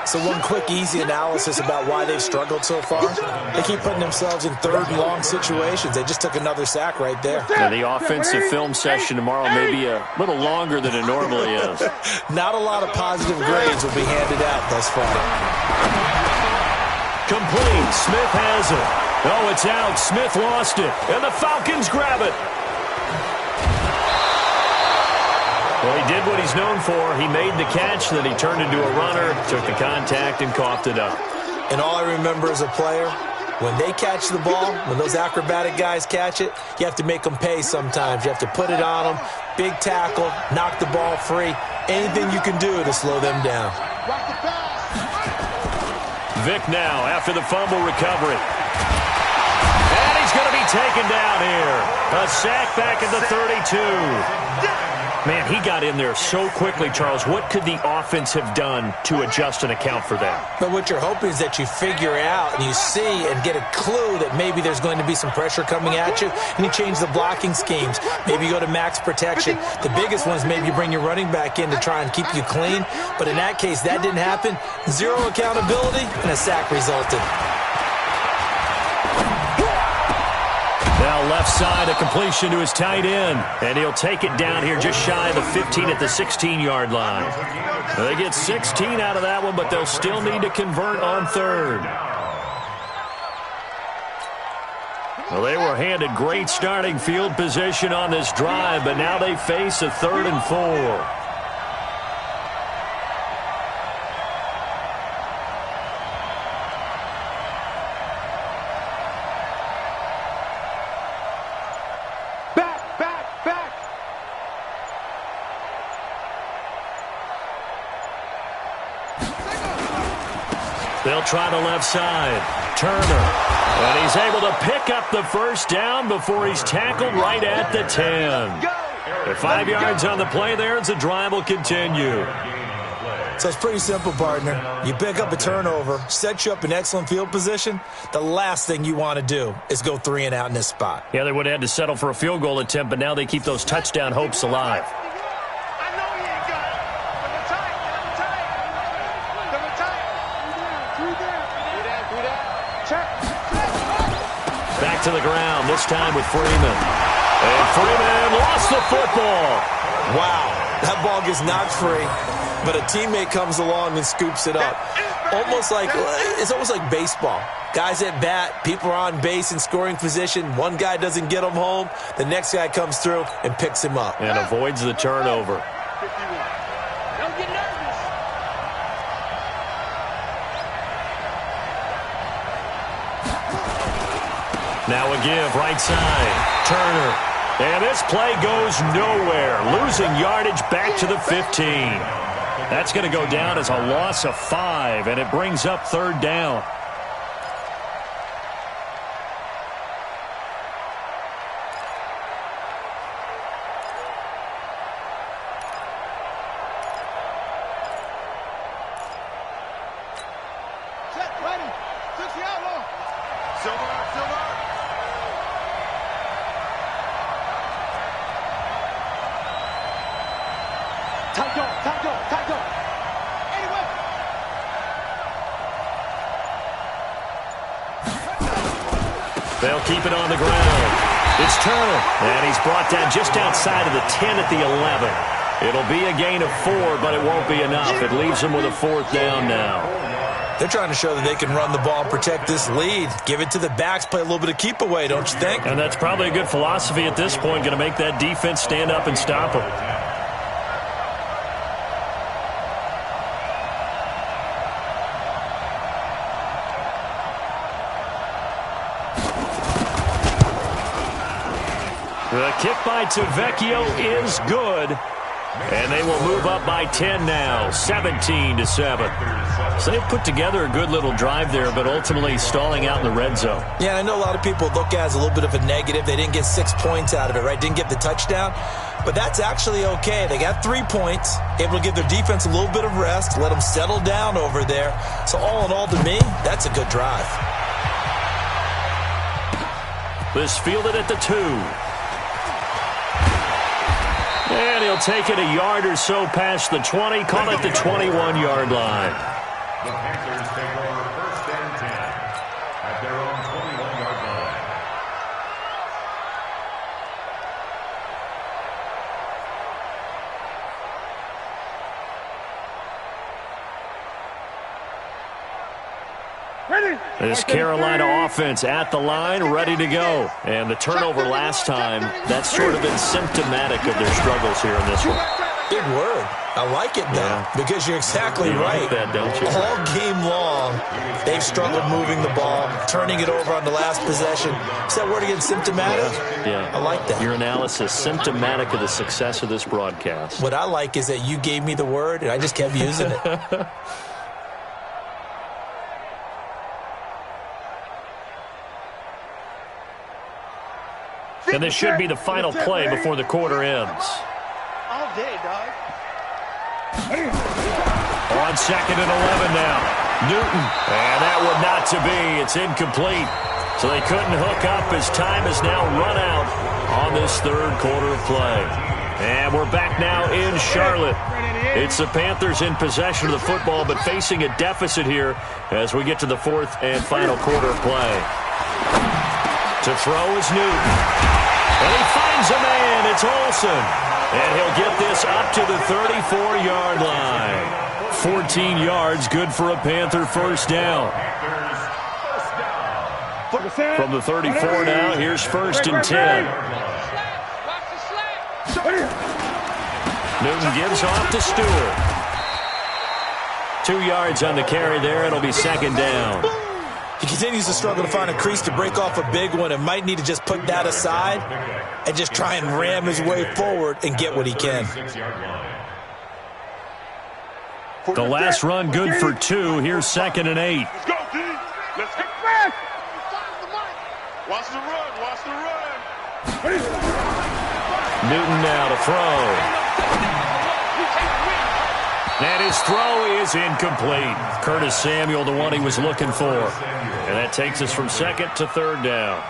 So one quick, easy analysis about why they've struggled so far. They keep putting themselves in third and long situations. They just took another sack right there.
Now, the offensive film session tomorrow may be a little longer than it normally is.
Not a lot of positive grades will be handed out thus far.
Complete. Smith has it. Oh, it's out. Smith lost it. And the Falcons grab it. Well, he did what he's known for. He made the catch, then he turned into a runner, took the contact, and coughed it up.
And all I remember as a player, when they catch the ball, when those acrobatic guys catch it, you have to make them pay sometimes. You have to put it on them, big tackle, knock the ball free, anything you can do to slow them down.
Vic now after the fumble recovery. And he's going to be taken down here. A sack back at the 32. Man, he got in there so quickly, Charles. What could the offense have done to adjust and account for that?
But what you're hoping is that you figure out and you see and get a clue that maybe there's going to be some pressure coming at you, and you change the blocking schemes. Maybe you go to max protection. The biggest one is maybe you bring your running back in to try and keep you clean. But in that case, that didn't happen. Zero accountability, and a sack resulted.
Now left side, a completion to his tight end. And he'll take it down here just shy of the 15 at the 16-yard line. They get 16 out of that one, but they'll still need to convert on third. Well, they were handed great starting field position on this drive, but now they face a 3rd and 4. They'll try the left side. Turner. And he's able to pick up the first down before he's tackled right at the 10. The 5 yards on the play there as the drive will continue.
So it's pretty simple, partner. You pick up a turnover, set you up in excellent field position. The last thing you want to do is go 3 and out in this spot.
Yeah, they would have had to settle for a field goal attempt, but now they keep those touchdown hopes alive. Back to the ground, this time with Freeman. And Freeman lost the football.
Wow, that ball gets knocked free, but a teammate comes along and scoops it up. It's almost like baseball. Guys at bat, people are on base in scoring position. One guy doesn't get him home. The next guy comes through and picks him up.
And avoids the turnover. Now a give, right side. Turner. And this play goes nowhere. Losing yardage back to the 15. That's going to go down as a loss of 5, and it brings up 3rd down. They'll keep it on the ground. It's Turner, and he's brought down just outside of the 10 at the 11. It'll be a gain of 4, but it won't be enough. It leaves them with a 4th down now.
They're trying to show that they can run the ball and protect this lead. Give it to the backs, play a little bit of keep away, don't you think?
And that's probably a good philosophy at this point, going to make that defense stand up and stop them. The kick by Tavecchio is good. And they will move up by 10 now, 17-7. So they've put together a good little drive there, but ultimately stalling out in the red zone.
Yeah, I know a lot of people look at it as a little bit of a negative. They didn't get 6 points out of it, right? Didn't get the touchdown. But that's actually okay. They got 3 points, able to give their defense a little bit of rest, let them settle down over there. So all in all, to me, that's a good drive.
This fielded at the 2. And he'll take it a yard or so past the 20, call it the 21-yard line.
The Panthers take over 1st and 10 at their own 21-yard line.
This Carolina offense at the line, ready to go. And the turnover last time, that's sort of been symptomatic of their struggles here in this one.
Big word. I like it, though, because you're exactly right.
Like that, don't you?
All game long, they've struggled moving the ball, turning it over on the last possession. Is that word again, symptomatic?
Yeah.
I like that.
Your analysis, symptomatic of the success of this broadcast.
What I like is that you gave me the word, and I just kept using it.
And this should be the final play before the quarter ends.
All day, dog.
On 2nd and 11 now. Newton. And that would not to be. It's incomplete. So they couldn't hook up as time has now run out on this third quarter of play. And we're back now in Charlotte. It's the Panthers in possession of the football, but facing a deficit here as we get to the fourth and final quarter of play. To throw is Newton. And he finds a man. It's Olsen. And he'll get this up to the 34-yard line. 14 yards, good for a Panther first down. From the 34 now, here's 1st and 10. Newton gives off to Stewart. 2 yards on the carry there. It'll be 2nd down.
He continues to struggle to find a crease to break off a big one and might need to just put that aside and just try and ram his way forward and get what he can.
The last run good for 2. Here's 2nd and 8.
Let's go, D. Let's get back. Watch the run. Watch the run.
Newton now to throw. And his throw is incomplete. Curtis Samuel, the one he was looking for. And that takes us from 2nd to 3rd down.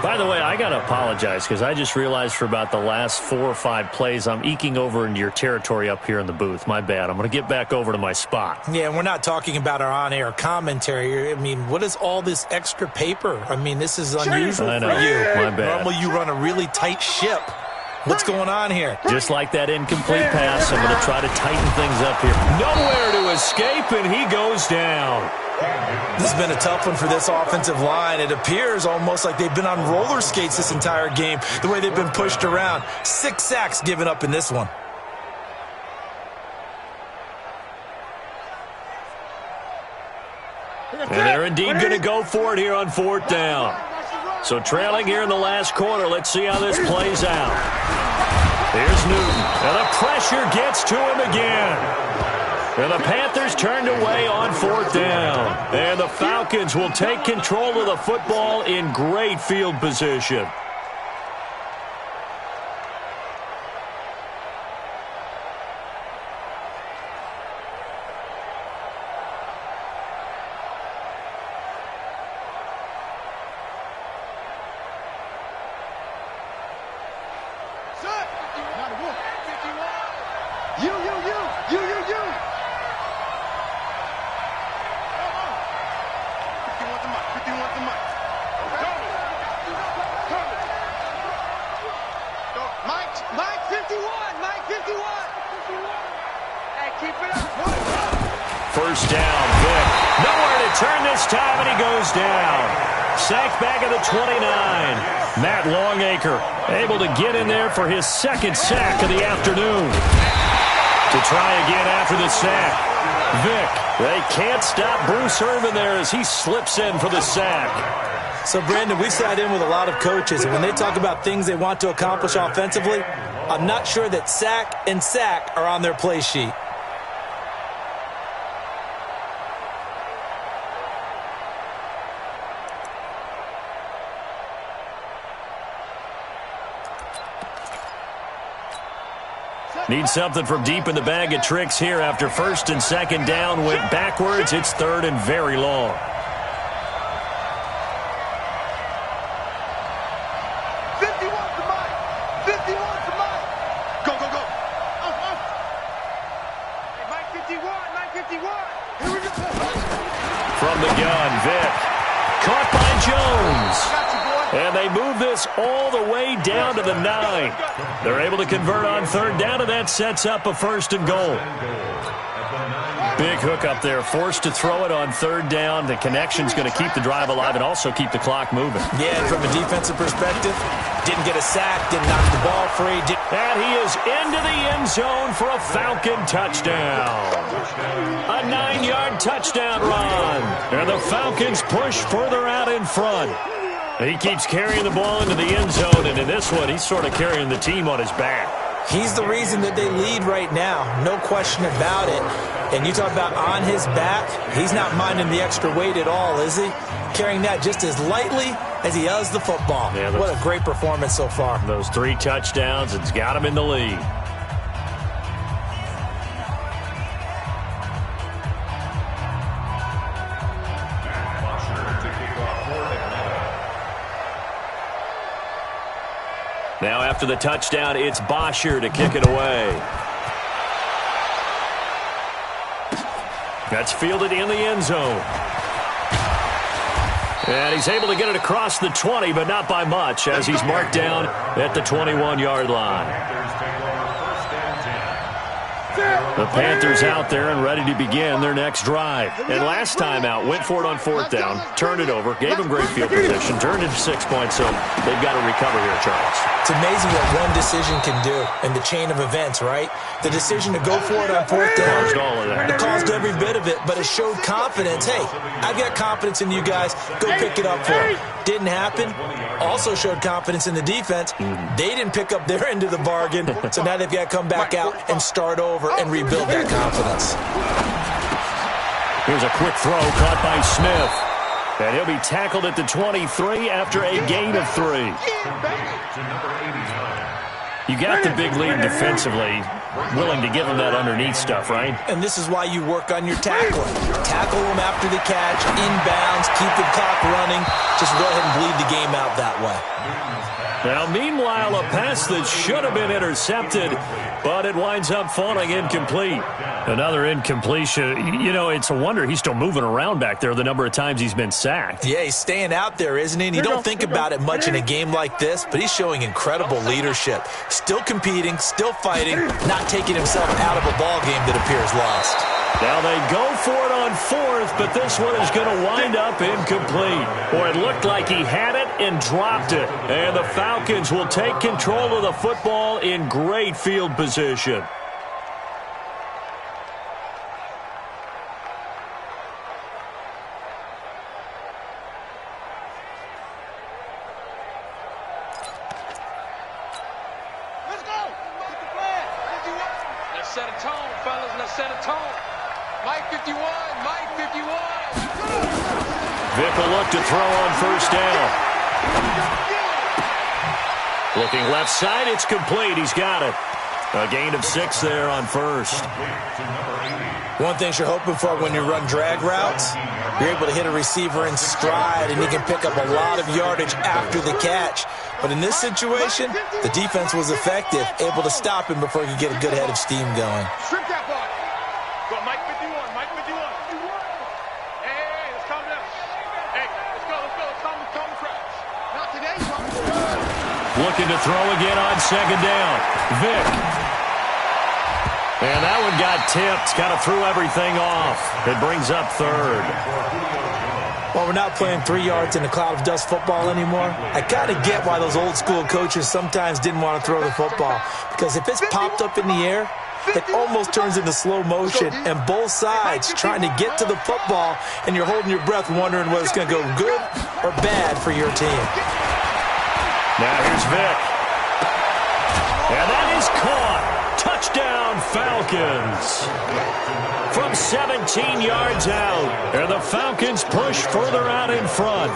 By the way, I got to apologize because I just realized for about the last 4 or 5 plays, I'm eking over into your territory up here in the booth. My bad. I'm going to get back over to my spot.
Yeah, and we're not talking about our on-air commentary. I mean, what is all this extra paper? I mean, this is unusual
I know.
for you.
My bad.
Normally you run a really tight ship. What's going on here?
Just like that incomplete pass, I'm going to try to tighten things up here. Nowhere to escape, and he goes down.
This has been a tough one for this offensive line. It appears almost like they've been on roller skates this entire game, the way they've been pushed around. 6 sacks given up in this one.
And they're indeed going to go for it here on 4th down. So trailing here in the last quarter, let's see how this plays out. Here's Newton, and the pressure gets to him again. And the Panthers turned away on 4th down. And the Falcons will take control of the football in great field position. First down, Vic. Nowhere to turn this time, and he goes down. Sacked back at the 29. Matt Longacre able to get in there for his 2nd sack of the afternoon. To try again after the sack. Vic, they can't stop Bruce Irvin there as he slips in for the sack.
So, Brandon, we sat in with a lot of coaches, and when they talk about things they want to accomplish offensively, I'm not sure that sack and sack are on their play sheet.
Need something from deep in the bag of tricks here after 1st and 2nd down went backwards. It's 3rd and very long.
Go, go,
From the gun, Vic. Caught by Jones. And they move this all the way down to the 9. They're able to convert on third down, and that sets up a 1st and goal. Big hook up there, forced to throw it on third down. The connection's going to keep the drive alive and also keep the clock moving.
Yeah, and from a defensive perspective, didn't get a sack, didn't knock the ball free.
And he is into the end zone for a Falcon touchdown. A 9-yard touchdown run. And the Falcons push further out in front. He keeps carrying the ball into the end zone, and in this one, he's sort of carrying the team on his back.
He's the reason that they lead right now, no question about it. And you talk about on his back, he's not minding the extra weight at all, is he? Carrying that just as lightly as he does the football. Yeah, what a great performance so far.
Those 3 touchdowns, it's got him in the lead. Now after the touchdown, it's Bosher to kick it away. That's fielded in the end zone. And he's able to get it across the 20, but not by much, as he's marked down at the 21-yard line. The Panthers out there and ready to begin their next drive. And last time out, went for it on 4th down, turned it over, gave him great field position, turned into 6 points, so they've got to recover here, Charles.
It's amazing what one decision can do in the chain of events, right? The decision to go for it on 4th down, it caused every bit of it, but it showed confidence. Hey, I've got confidence in you guys. Go pick it up for it. Didn't happen. Also showed confidence in the defense. They didn't pick up their end of the bargain, so now they've got to come back out and start over and rebuild that confidence.
Here's a quick throw caught by Smith. And he'll be tackled at the 23 after a gain of 3. You got the big lead defensively, willing to give him that underneath stuff, right?
And this is why you work on your tackling. Tackle him after the catch, inbounds, keep the clock running. Just go ahead and bleed the game out that way.
Now, meanwhile, a pass that should have been intercepted, but it winds up falling incomplete. Another incompletion. You know, it's a wonder he's still moving around back there the number of times he's been sacked.
Yeah, he's staying out there, isn't he? And you don't think about it much in a game like this, but he's showing incredible leadership. Still competing, still fighting, not taking himself out of a ball game that appears lost.
Now they go for it on 4th, but this one is going to wind up incomplete. Boy, it looked like he had it and dropped it. And the Falcons will take control of the football in great field position.
Let's go. What's the plan? Let's set a tone, fellas. Let's set a tone. Mike 51, Mike 51.
Vic will look to throw on 1st down. Looking left side, it's complete. He's got it. A gain of 6 there on 1st.
One thing you're hoping for when you run drag routes, you're able to hit a receiver in stride, and he can pick up a lot of yardage after the catch. But in this situation, the defense was effective, able to stop him before he could get a good head of steam going.
Shrimp that ball. Go, Mike 51, Mike 51. Hey, let's calm down. Hey, let's go. Calm the crowd. Not today, bro.
Looking to throw again on 2nd down. Vic. And that one got tipped. Kind of threw everything off. It brings up 3rd.
Well, we're not playing 3 yards in a cloud of dust football anymore. I kind of get why those old school coaches sometimes didn't want to throw the football. Because if it's popped up in the air, it almost turns into slow motion. And both sides trying to get to the football, and you're holding your breath wondering whether it's going to go good or bad for your team.
Now here's Vic. And that is caught. Touchdown, Falcons. From 17 yards out. And the Falcons push further out in front.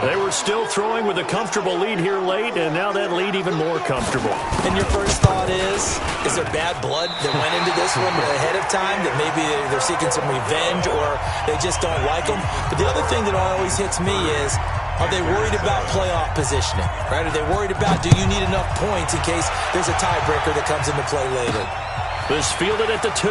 They were still throwing with a comfortable lead here late, and now that lead even more comfortable.
And your first thought is there bad blood that went into this one ahead of time, that maybe they're seeking some revenge or they just don't like them? But the other thing that always hits me is, are they worried about playoff positioning, right? Are they worried about, do you need enough points in case there's a tiebreaker that comes into play later?
This fielded at the 2.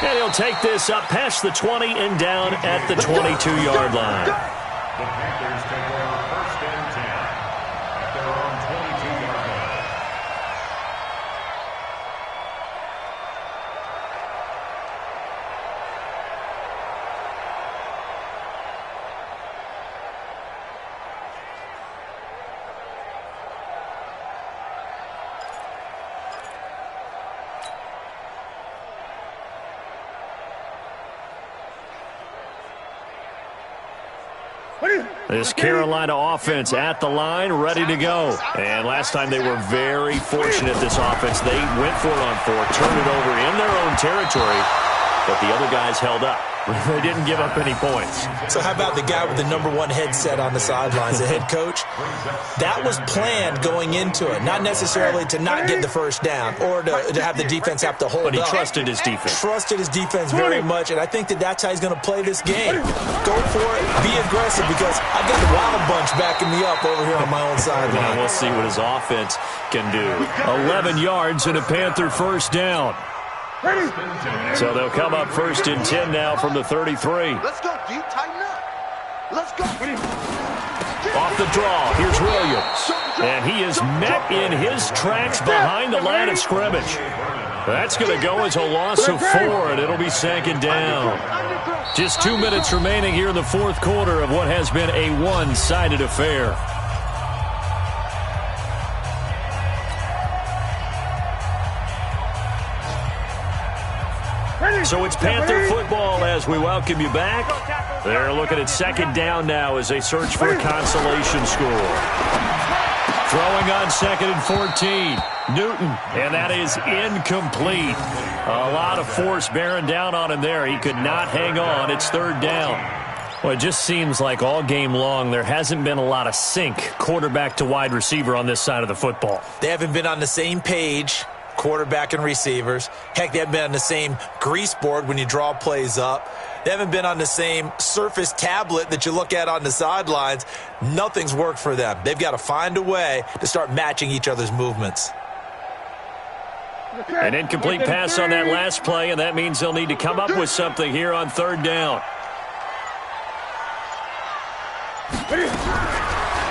And he'll take this up past the 20 and down at the 22-yard line.
The Panthers take over first and 10 at their own 22-yard line.
This Carolina offense at the line, ready to go. And last time they were very fortunate, this offense. They went for it on 4, turned it over in their own territory, but the other guys held up. They didn't give up any points.
So how about the guy with the #1 headset on the sidelines, the head coach? That was planned going into it, not necessarily to not get the first down or to have the defense have to hold up.
But he trusted his defense.
Trusted his defense very much, and I think that's how he's going to play this game. Go for it, be aggressive, because I've got the Wild Bunch backing me up over here on my own sideline.
We'll see what his offense can do. 11 yards and a Panther first down. So they'll come up first and 10 now from the 33.
Let's go, D. Tighten up. Let's go.
Off the draw, here's Williams. And he is met in his tracks behind the line of scrimmage. That's going to go as a loss of 4, and it'll be second down. Just 2 minutes remaining here in the fourth quarter of what has been a one-sided affair. So it's Panther football as we welcome you back. They're looking at second down now as they search for a consolation score. Throwing on second and 14. Newton, and that is incomplete. A lot of force bearing down on him there. He could not hang on. It's third down. Well, it just seems like all game long there hasn't been a lot of sync quarterback to wide receiver on this side of the football.
They haven't been on the same page, quarterback and receivers. Heck, they haven't been on the same grease board when you draw plays up. They haven't been on the same Surface tablet that you look at on the sidelines. Nothing's worked for them. They've got to find a way to start matching each other's movements.
An incomplete pass on that last play, and that means they'll need to come up with something here on third down.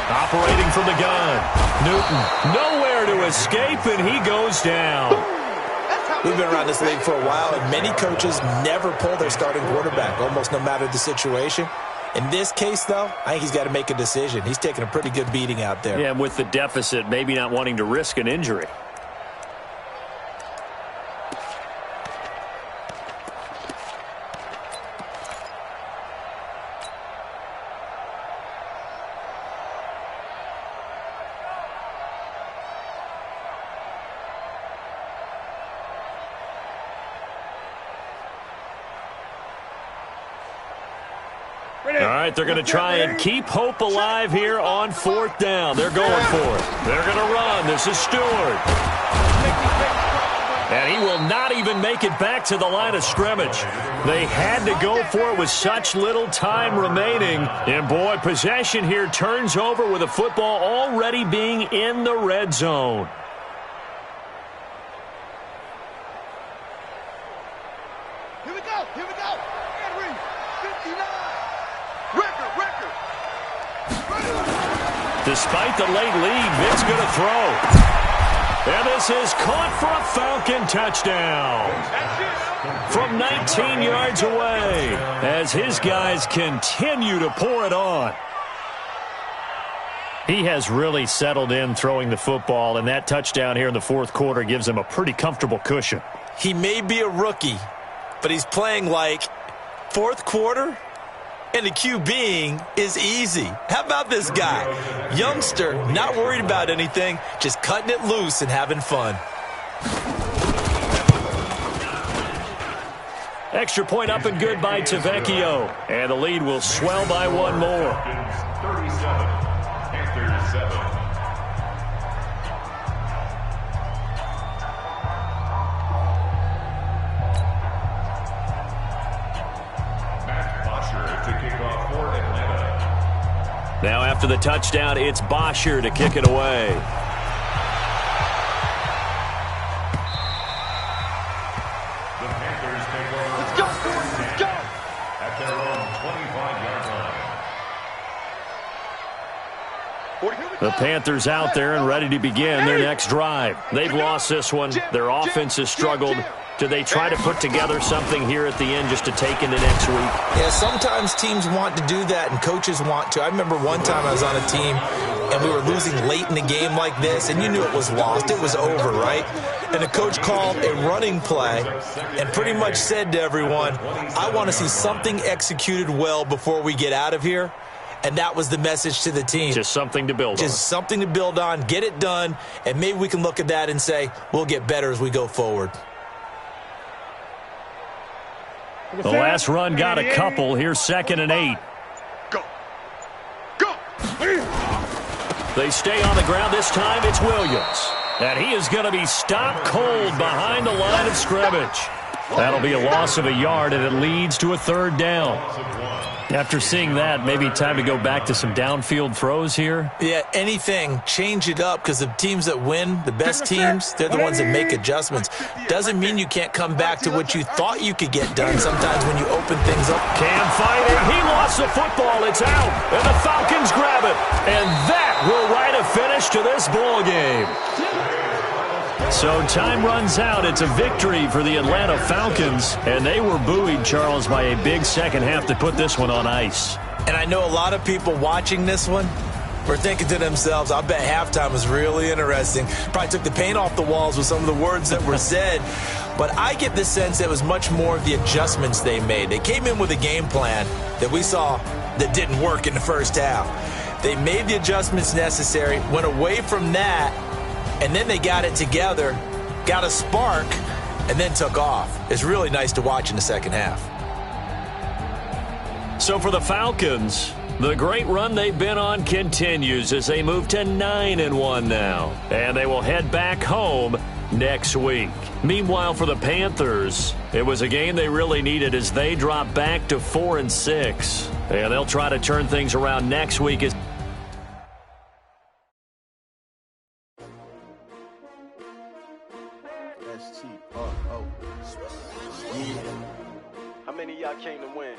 Operating from the gun. Newton nowhere to escape, and he goes down.
We've been around this league for a while, and many coaches never pull their starting quarterback, almost no matter the situation. In this case, though, I think he's got to make a decision. He's taking a pretty good beating out there.
Yeah, with the deficit, maybe not wanting to risk an injury. All right, they're going to try and keep hope alive here on fourth down. They're going for it. They're going to run. This is Stewart. And he will not even make it back to the line of scrimmage. They had to go for it with such little time remaining. And, boy, possession here turns over with the football already being in the red zone.
Here we go. Here we go. Henry, 59. Record.
Despite the late lead, Vic's going to throw. And this is caught for a Falcon touchdown from 19 yards away as his guys continue to pour it on. He has really settled in throwing the football, and that touchdown here in the fourth quarter gives him a pretty comfortable cushion.
He may be a rookie, but he's playing like fourth quarter, and the QBing is easy. How about this guy? Youngster, not worried about anything, just cutting it loose and having fun.
Extra point up and good by Tavecchio. And the lead will swell by one more.
37, Panthers 7.
Now after the touchdown, it's Bosher to kick it away.
The Panthers take over.
Let's go, boys, let's go.
At their own 25-yard line.
The Panthers out there and ready to begin their next drive. They've lost this one. Their offense has struggled. Do they try to put together something here at the end just to take into next week?
Yeah, sometimes teams want to do that and coaches want to. I remember one time I was on a team and we were losing late in the game like this, and you knew it was lost. It was over, right? And the coach called a running play and pretty much said to everyone, I want to see something executed well before we get out of here. And that was the message to the team.
Just something to build on.
Just something to build on, get it done, and maybe we can look at that and say, we'll get better as we go forward.
The last run got a couple. Here's 2nd and 8.
Go. Go.
They stay on the ground. This time it's Williams. And he is going to be stopped cold behind the line of scrimmage. That'll be a loss of a yard, and it leads to a 3rd down. After seeing that, maybe time to go back to some downfield throws here.
Yeah, anything. Change it up, because the teams that win, the best teams, they're the ones that make adjustments. Doesn't mean you can't come back to what you thought you could get done sometimes when you open things up.
Cam fighting. He lost the football. It's out. And the Falcons grab it. And that will write a finish to this ball game. So time runs out. It's a victory for the Atlanta Falcons. And they were buoyed, Charles, by a big second half to put this one on ice.
And I know a lot of people watching this one were thinking to themselves, I bet halftime was really interesting. Probably took the paint off the walls with some of the words that were said. But I get the sense that it was much more of the adjustments they made. They came in with a game plan that we saw that didn't work in the first half. They made the adjustments necessary, went away from that, and then they got it together, got a spark, and then took off. It's really nice to watch in the second half.
So for the Falcons, the great run they've been on continues as they move to 9-1 now. And they will head back home next week. Meanwhile, for the Panthers, it was a game they really needed as they drop back to 4-6. And they'll try to turn things around next week as
How many of y'all came to win?